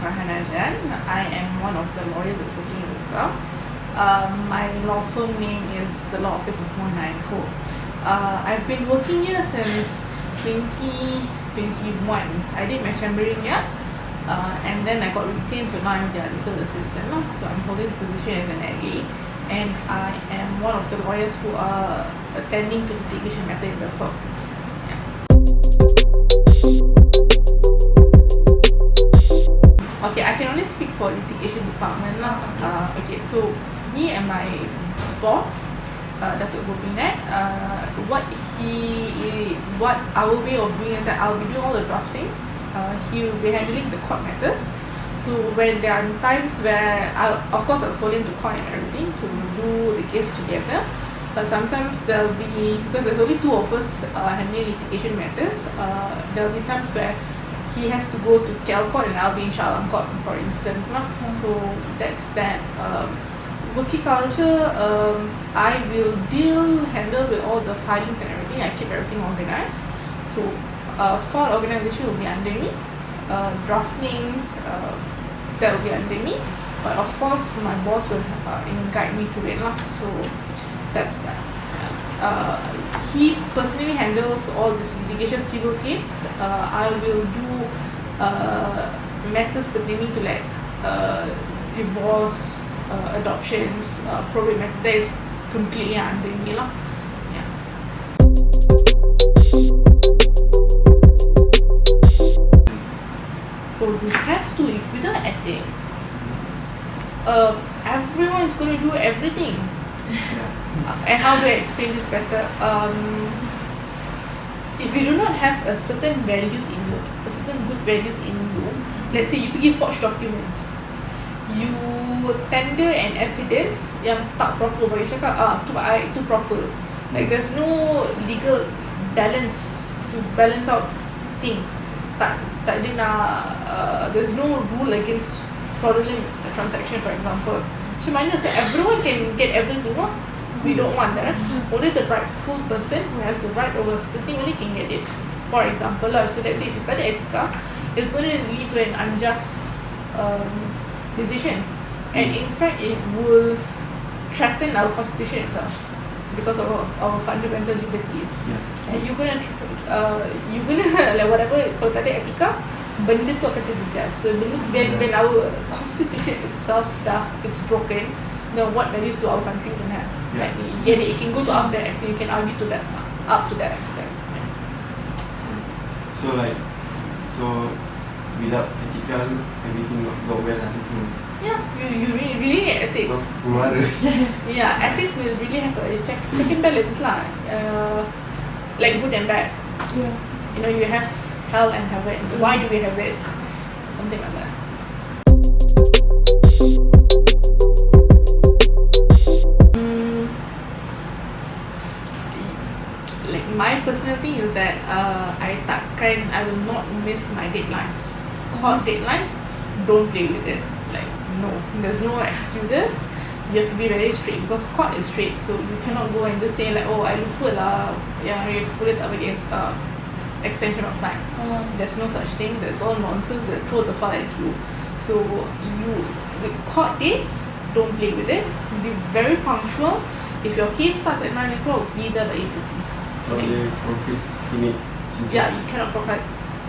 Mohanna. I am one of the lawyers that's working in this firm. My law firm name is the Law Office of Mohanna & Co. I've been working here since 2021. I did my chambering here, and then I got retained to now I'm their legal assistant. So I'm holding the position as an LA, and I am one of the lawyers who are attending to litigation matter in the firm. Okay, I can only speak for litigation department lah. Okay, so me and my boss, Datuk Gopinath, what our way of doing is that I'll be doing all the draftings. He will be handling the court matters. So when there are times where I'll follow him to court and everything, so we'll do the case together. But sometimes there'll be, because there's only two of us handling litigation matters, there'll be times where he has to go to Cal Court and I'll be in Shah Alam Court, for instance. So that's that. Working culture, I will handle with all the filings and everything. I keep everything organized. So file organization will be under me. Draftings, that will be under me. But of course, my boss will guide me through it. So that's that. He personally handles all this litigation civil claims. I will do matters pertaining to like divorce, adoptions, probate matter. That is completely under me. Yeah. Oh, you have to. If without ethics, everyone is going to do everything. And how do I explain this better? If you do not have a certain values in you, a certain good values in you, let's say you pergi forge documents, you tender an evidence yang tak proper, bagi cakap itu proper. Like there's no legal balance to balance out things. Tak ada nak, there's no rule against fraudulent transaction, for example. So mana so everyone can get everything. We don't want that. Only the rightful person who has the right over certain thing only can get it. For example, so let's say if you tak ada etika, it's going to lead to an unjust decision, and in fact it will threaten our constitution itself because of our fundamental liberties. And you're gonna like whatever, kalau tak ada etika, benda tu akan terjejas. So when our constitution itself it's broken, then what values do our country even have? Like, it can go to up that extent. You can argue to that up to that extent. So without ethical, everything not go well. Yeah, you really need ethics. So yeah, ethics will really have a check and balance lah. Like good and bad. Yeah. You have hell and heaven. Why do we have it? Something like that. Like my personal thing is that I will not miss my deadlines. Court deadlines, don't play with it. Like no, there's no excuses. You have to be very straight because court is straight. So you cannot go and just say like, oh, I lupa lah. Yeah, you have to put it up again. Extension of time. There's no such thing. That's all nonsense. They throw the file at you. So with court dates, don't play with it. Be very punctual. If your case starts at 9 o'clock, be there by 8:30. Procrastinate. Yeah, you cannot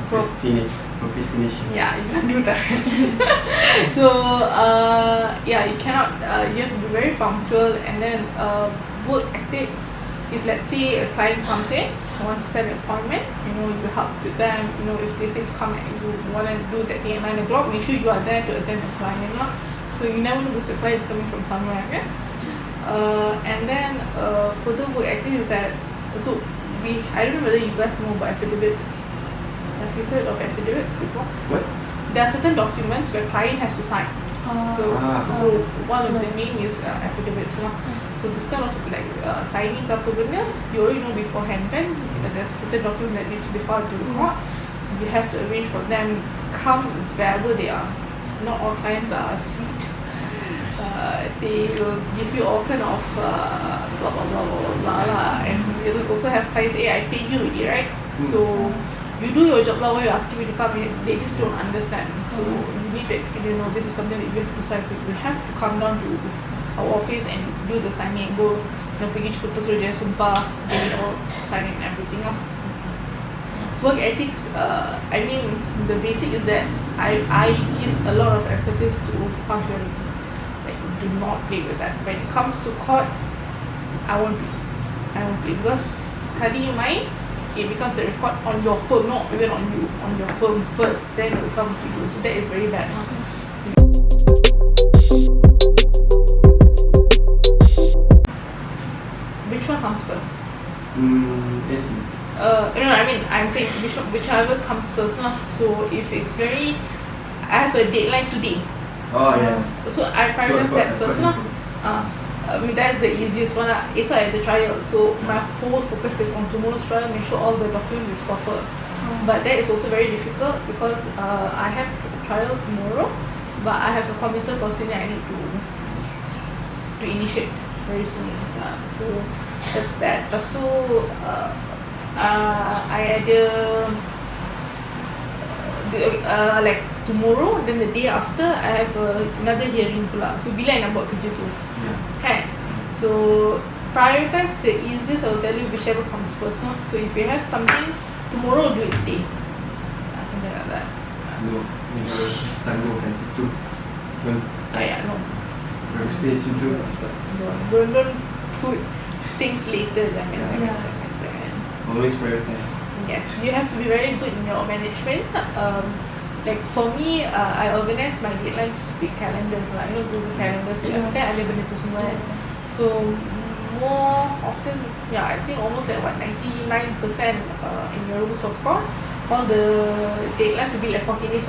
Procrastination. Yeah, you can't do that. So you cannot. You have to be very punctual, and then work ethics. If let's say a client comes in, want to set an appointment, you help with them. If they say to come and you want to do that thing at 9 o'clock, make sure you are there to attend the client. So you never know because the client is coming from somewhere. Okay? And then further work ethics is that, so I don't know whether you guys know about affidavits. Have you heard of affidavits before? What? There are certain documents where client has to sign. So one of the name is affidavits. So this kind of like signing up you already know beforehand. Then there's certain documents that need to be filed to the court. So you have to arrange for them come wherever they are. Not all clients are sweet. They will give you all kind of blah blah blah blah blah, and you'll also have clients say, I paid you already, right? So you do your job lah, why you asking me to come in, they just don't understand. So you need to explain, this is something that you have to sign. So you have to come down to our office and do the signing and go, pergi jumpa suruh sumpah, get it all signed and everything lah. Work ethics, I mean, the basic is that I give a lot of emphasis to punctuality. Like, do not play with that. When it comes to court, I won't play because sekali you main, it becomes a record on your firm, not even on you, on your firm first, then it will come to you. So that is very bad. So, which one comes first? Ethics. I mean, I'm saying whichever comes first lah. So if it's I have a deadline today. Oh yeah. So I prioritize that first lah. I mean, that's the easiest one lah. It's why at the trial. So my whole focus is on tomorrow's trial, make sure all the documents is proper. But that is also very difficult because I have trial tomorrow, but I have a committed procedure I need to initiate very soon. So that's that. Lepas tu I ada like tomorrow, then the day after I have another hearing pula. So bila I nak buat kerja tu? Kan? So prioritize the easiest. I will tell you whichever comes first. No? So if you have something tomorrow, do it today. Something like that. No, tangguhkan situ. No. Stay situ. Don't put things later. Jangan. Always prioritize. Yes, you have to be very good in your management. Like for me, I organize my deadlines with calendars lah. Google calendars. Kan ada benda tu semua. So more often, I think almost like 99% in your rules of court, all the deadlines will be like 14 days.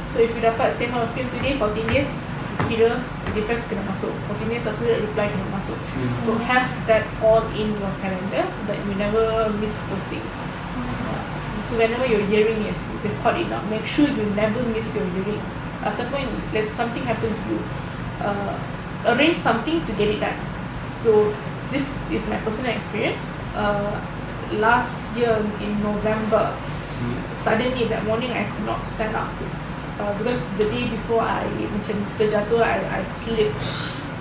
So if you dapat statement of claim today, 14 days, kira defense kena masuk. 14 days after that, reply kena masuk. So have that all in your calendar so that you never miss those things. So whenever your hearing is, record it down. Make sure you never miss your hearings. Ataupun let something happen to you, arrange something to get it done. So this is my personal experience. Last year in November, suddenly that morning I could not stand up. Because the day before I terjatuh, I slipped.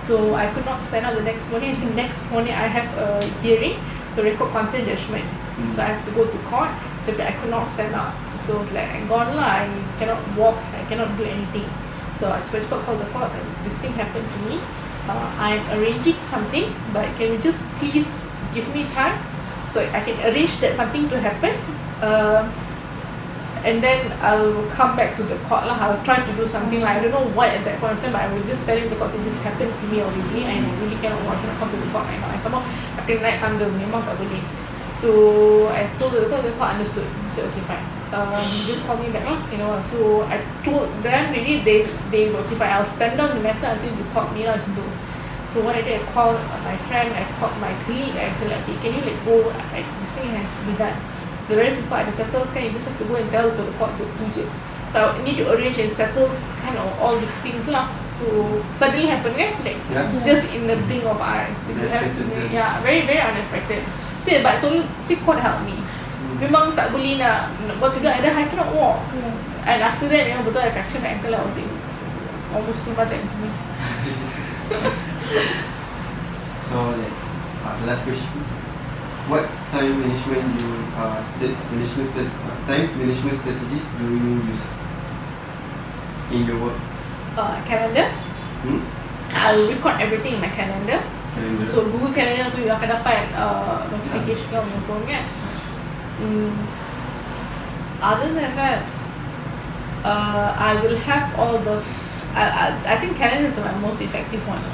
So I could not stand up the next morning. And the next morning I have a hearing to record consent judgment. So I have to go to court, but I could not stand up. So it's like, I gone lah, I cannot walk, I cannot do anything. So I just called the court, this thing happened to me. I'm arranging something, but can you just please give me time so I can arrange that something to happen. And then I'll come back to the court lah. I'll try to do something like, I don't know what at that point of time, but I was just telling the court, this happened to me already and I really cannot come to the court right now. And somehow I can naik tangga, memang tak boleh. So I told the court understood. He said, okay, fine. Just call me back lah, So I told them really, they were okay, fine. I'll stand down the matter until you called me lah. So what I did, I called my friend, I called my colleague, I said, okay, can you let go? This thing has to be done. It's very simple. I settle, you just have to go and tell to the court to do it. So I need to arrange and settle kind of all these things lah. So suddenly happened, like just in the blink of eyes. So very very unexpected. But I told court help me. Memang tak boleh nak buat tu dah. I cannot walk. And after that, betul I fractured my ankle. I was in almost 2 months in sini. So like last question. What time management strategies do you use in your work? Calendar. I'll record everything in my calendar. So Google Calendar, so you akan dapat notification on your phone kan. Other than that, I will have all the. I think calendar is my most effective one.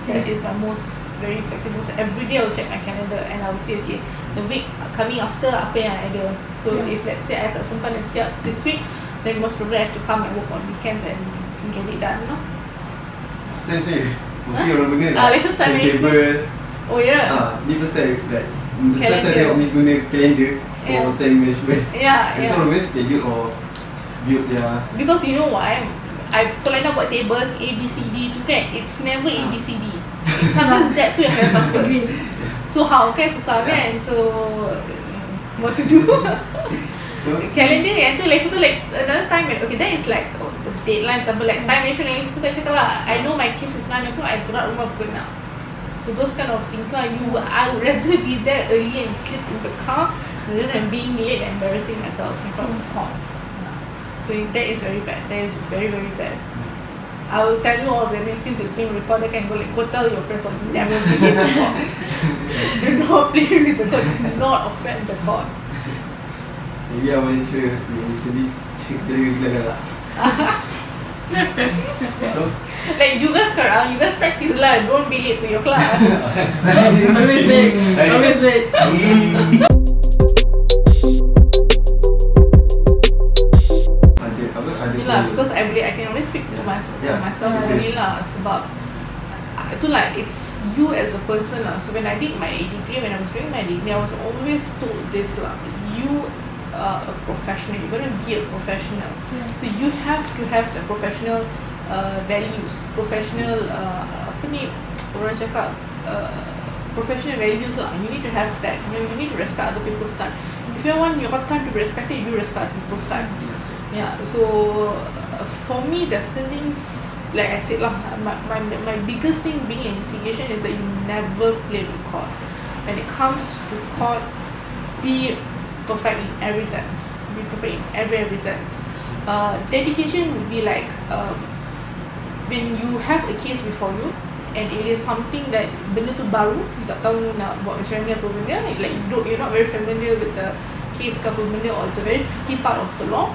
That is my very effective. Every day I will check my calendar and I will see, okay, the week coming after apa yang ada. So if let's say I tak sempat nak siap this week, then most probably I have to come and work on weekends and get it done. First time mesti orang guna timetable. Oh yeah. Ni first time like first time tengok Miss guna calendar for time management. So orang guna schedule or build dia. Because you know why? Kalau nak buat table A, B, C, D tu kan, it's never A, B, C, D. It's sometimes Z tu yang kena first. So how kan, susah kan. So what to do. So Calendar yang tu like satu like another time okay that is like deadline sampai like time management yang suka cakap lah I know my case is 9 o'clock I keluar rumah pukul 6. So those kind of things lah I would rather be there early and sleep in the car rather than being late and embarrassing myself in front of the hall. So that is very bad. That is very very bad. I will tell you all of them since it's being recorded. I can go tell your friends never play with the God. Do not play with the God. Do not offend the God. Maybe I was sure you listen this gila-gila lah. So like you guys practice lah. Don't be late to your class. Always late. Always late. Because I can only speak to myself only lah. Sebab itu like it's you as a person lah. So when I did my degree, when I was doing my degree, I was always told this lah. You are a professional. You're gonna be a professional. So you have to have the professional values, professional apa ni orang cakap professional values lah. You need to have that. You need to respect other people's time. If you want your time to be respected, you respect other people's time. Yeah, so for me, there's certain things like I said lah. My biggest thing being in litigation is that you never play with court. When it comes to court, be perfect in every sense. Be perfect in every sense. Dedication would be like when you have a case before you and it is something that benda tu baru, you tak tahu nak buat macam mana apa benda, like you're not very familiar with the case ke apa benda or it's a very tricky part of the law.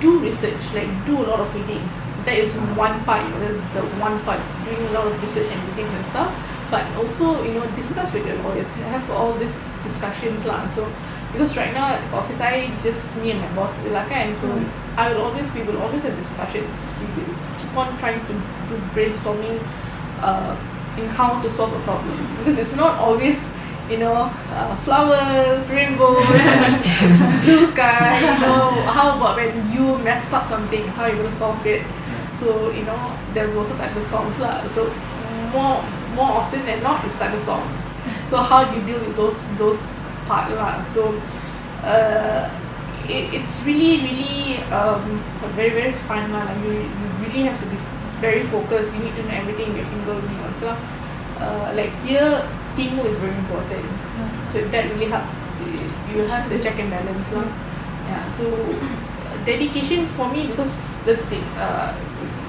Do research, like do a lot of readings. That is one part, that's the one part, doing a lot of research and readings and stuff. But also, discuss with your lawyers, have all these discussions lah. So, because right now at the office, just me and my boss lah kan. So, we will always have discussions. We will keep on trying to do brainstorming in how to solve a problem. Because it's not always flowers, rainbows, blue sky, how about when you messed up something, how are you going to solve it? So, there will also thunderstorms lah. So, more often than not, it's thunderstorms. So, how do you deal with those part lah? So, it's really, really very, very fun lah. You really have to be very focused. You need to know everything in your finger. Like here, teamwork is very important. So that really helps. You have the check and balance lah. Yeah. So dedication for me, because this thing.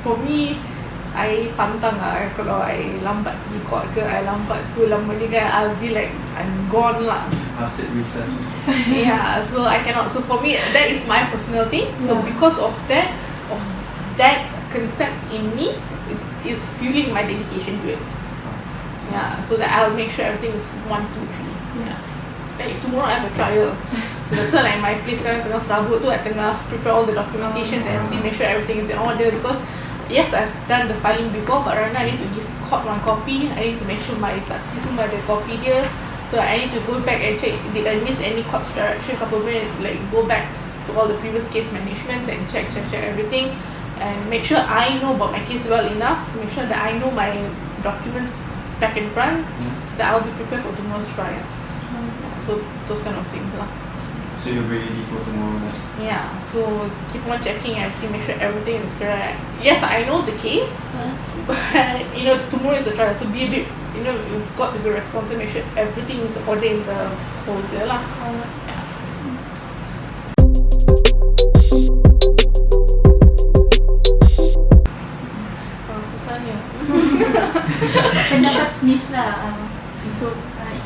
For me, I pantang lah. Kalau I lambat di court ke, I lambat tu lama ni kan, I'll be like I'm gone lah. I'll sit research. Yeah. So I cannot. So for me, that is my personal thing. So because of that concept in me, it is fueling my dedication to it. Yeah, so that I'll make sure everything is 1, 2, 3. Yeah. Like tomorrow I have a trial. So that's why like my place sekarang tengah serabut tu, I tengah prepare all the documentations and everything, make sure everything is in order because yes, I've done the filing before, but right now I need to give court one copy. I need to make sure my saksi semua ada copy dia. So I need to go back and check did I miss any court's direction, couple minutes, like go back to all the previous case managements and check everything and make sure I know about my case well enough, make sure that I know my documents back in front so that I'll be prepared for tomorrow's trial. So those kind of things lah. So you're ready for tomorrow night? Yeah, so keep on checking everything, make sure everything is correct. Yes, I know the case, but tomorrow is a trial, so be a bit, you've got to be responsible, make sure everything is ordered in the folder lah. Yeah. Susahnya. Pendapat Miss lah untuk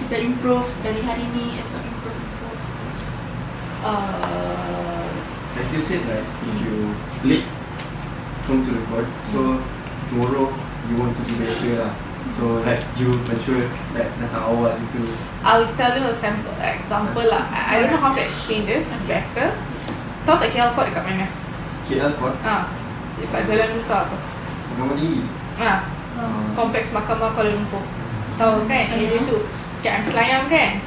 kita improve dari hari ni, esok improve. Like you said, like if you late come to record, so tomorrow you want to be better lah. So like you ensure like datang awal situ. I'll tell you a example lah. I don't know how to explain this better. Tahu tak KL Court dekat mana? KL Court? Dekat Jalan Duta tu. Nama tinggi? Kompleks Mahkamah Kuala Lumpur. Tahu kan area tu? I'm Selayang kan?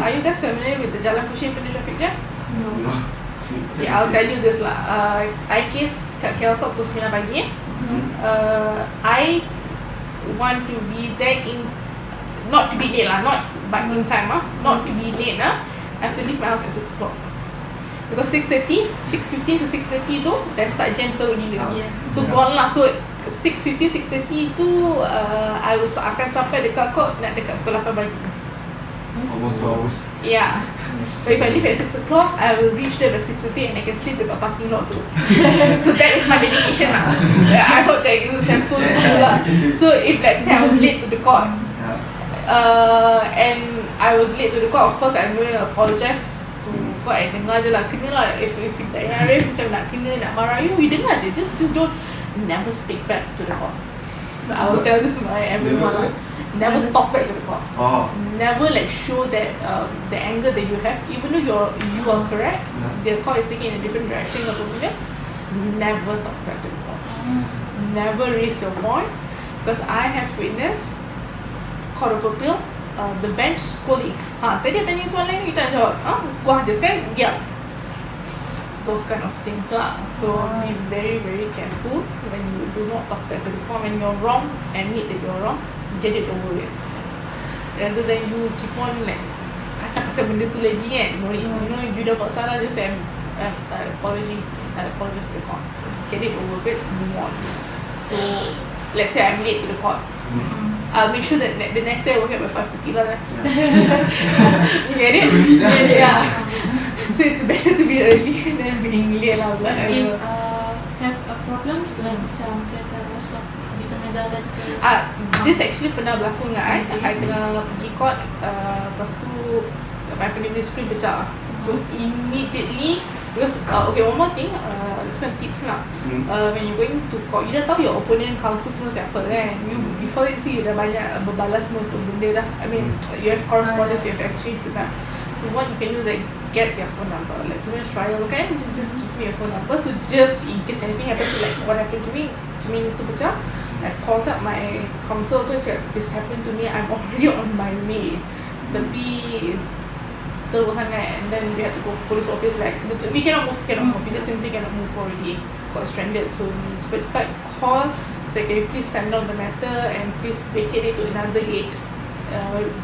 Are you guys familiar with the Jalan Kuching punya traffic jam? No. Okay, I'll tell you this lah. I case kat KL Court pukul 9 pagi. I want to be there not to be late lah, not but in time not to be late I have to leave my house at 6 o'clock. Because 6:30, 6:15 to 6:30 tu dah start gentle gila. So gone lah. So 6:15, 6:30 tu I will akan sampai dekat court nak dekat pukul 8 pagi. Almost 2 hours. Yeah. So if I leave at 6 o'clock, I will reach there by 6:30 and I can sleep dekat parking lot tu. So that is my dedication lah. I hope that is a sample lah. So if let's say I was late to the court, and I was late to the court, of course I'm going to apologize to court and dengar je lah. Kena lah, if tak yang Arif macam nak kena, nak marah you dengar je. Just don't, never speak back to the court. I will tell this to everyone lah. Never talk back to the court. Never show that the anger that you have, even though you are correct, the court is taking in a different direction or something. Never talk back to the court. Never raise your voice, because I have witnessed Court of Appeal, the bench scolding. Tadi tanya soalan ni, kita nak jawab. Gua aja sekarang diam. Those kind of things lah. So be very very careful when you do not talk back to the court. When you're wrong, admit that you're wrong, get it over with. Rather than you keep on kacau-kacau benda tu lagi kan. You dah buat salah, just say I apologize to the court. Get it over with, move on. So let's say I'm late to the court. I'll make sure that the next day I wake up at 5:30 lah. You get it? Yeah. So it's better to be early than being late lah. If have problems like macam kereta rosak di tengah jalan ke? This actually pernah berlaku dengan I tengah pergi court, lepas tu my pendengar screen pecah. So immediately, because okay, one more thing, this one tips lah. When you going to court, you dah tahu your opponent counsel semua siapa kan. You before you see, you dah banyak berbalas semua tu benda dah. I mean, you have correspondence, you have exchange with them. So what you can do is get their phone number. Like during trial kan, just give me your phone number. So just in case anything happens, like what happened to me tu pecah, I called up my counsel tu cakap, this happened to me, I'm already on my way. Tapi teruk sangat, and then we had to go police office, like we cannot move, we just simply cannot move already, got stranded. So cepat-cepat call, say can you please stand down the matter and please vacate it to another date.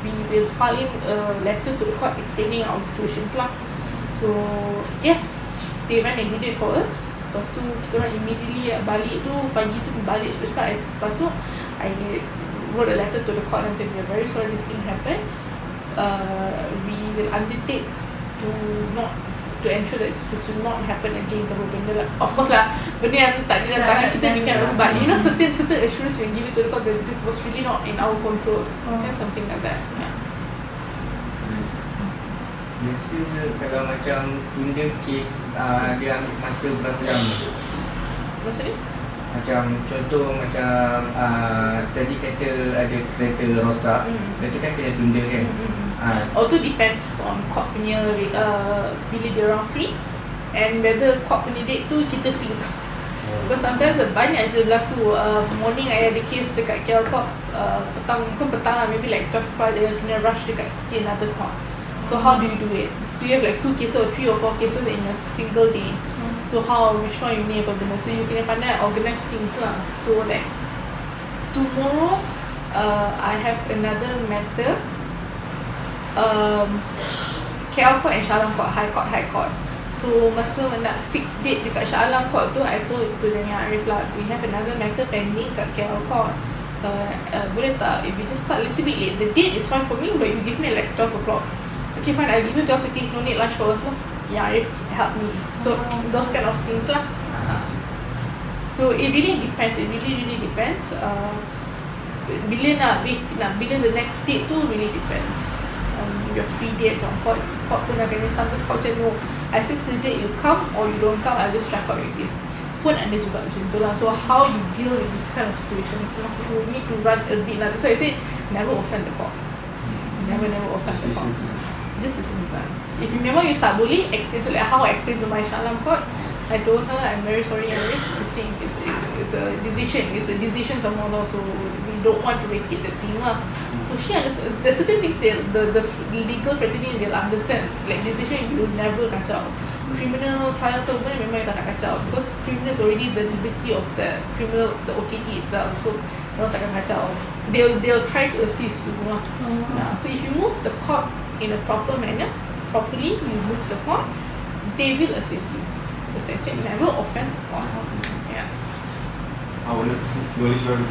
We will file in a letter to the court explaining our situations lah. So yes, they went and did it for us. Lepas tu kita orang immediately balik tu, pagi tu balik cepat-cepat. Lepas tu I wrote a letter to the court and said we are very sorry this thing happened. We will undertake to ensure that this will not happen again. Kalau benda lah, of course lah, benda yang tak ada dalam tangan kita we can, but certain assurance we give it to the court that this was really not in our control, kan, something like that. Biasa kalau macam tunda kes, dia ambil masa berapa lama? Maksudnya? Macam contoh macam tadi kata ada kereta rosak, kereta kan kena tunda kan? Tu depends on court punya bila dia orang free and whether court punya date tu kita free tak. Because sometimes banyak je berlaku. Morning I ada case dekat KL Court, petang lah, maybe like 12 o'clock dia kena rush dekat another court. So how do you do it? So you have like 2 cases or 3 or 4 cases in a single day. So which one you need apa benda? So you kena pandai organize things lah. So like tomorrow I have another matter, KL Court and Shah Alam Court, High Court. So masa nak fix date dekat Shah Alam Court tu, I told to dengan Arif lah, we have another matter pending kat KL Court. Boleh tak if we just start a little bit late? The date is fine for me, but you give me like 12 o'clock. Okay fine, I give you 12:30, no need lunch for us lah. Yeah, Arif help me. So those kind of things lah. So it really depends. It really depends. Bila the next date tu really depends. Your free dates on court pun nak kena, sometimes court say no, I fix the date, you come or you don't come, I'll just track out your case. Pun ada juga macam tu lah. So how you deal with this kind of situations, you need to run a bit lah. So I say never offend the court. Never offend the court. Just listen to that. If you remember you tak boleh explain, so like how I explained to my Shah Alam Court, I told her I'm very sorry, this thing it's a decision somehow, so we don't want to make it the thing lah. So she understands. There's certain things the legal fraternity they'll understand. Like decision you will never kacau. Criminal trial tu pun memang tak nak kacau, because criminal is already the liberty of the criminal, the OKT itself. So orang takkan kacau. They'll try to assist you lah. So if you move the court in a proper manner, properly, you move the court, they will assist you. Because I said never offend the court. Yeah. I want to knowledge baru.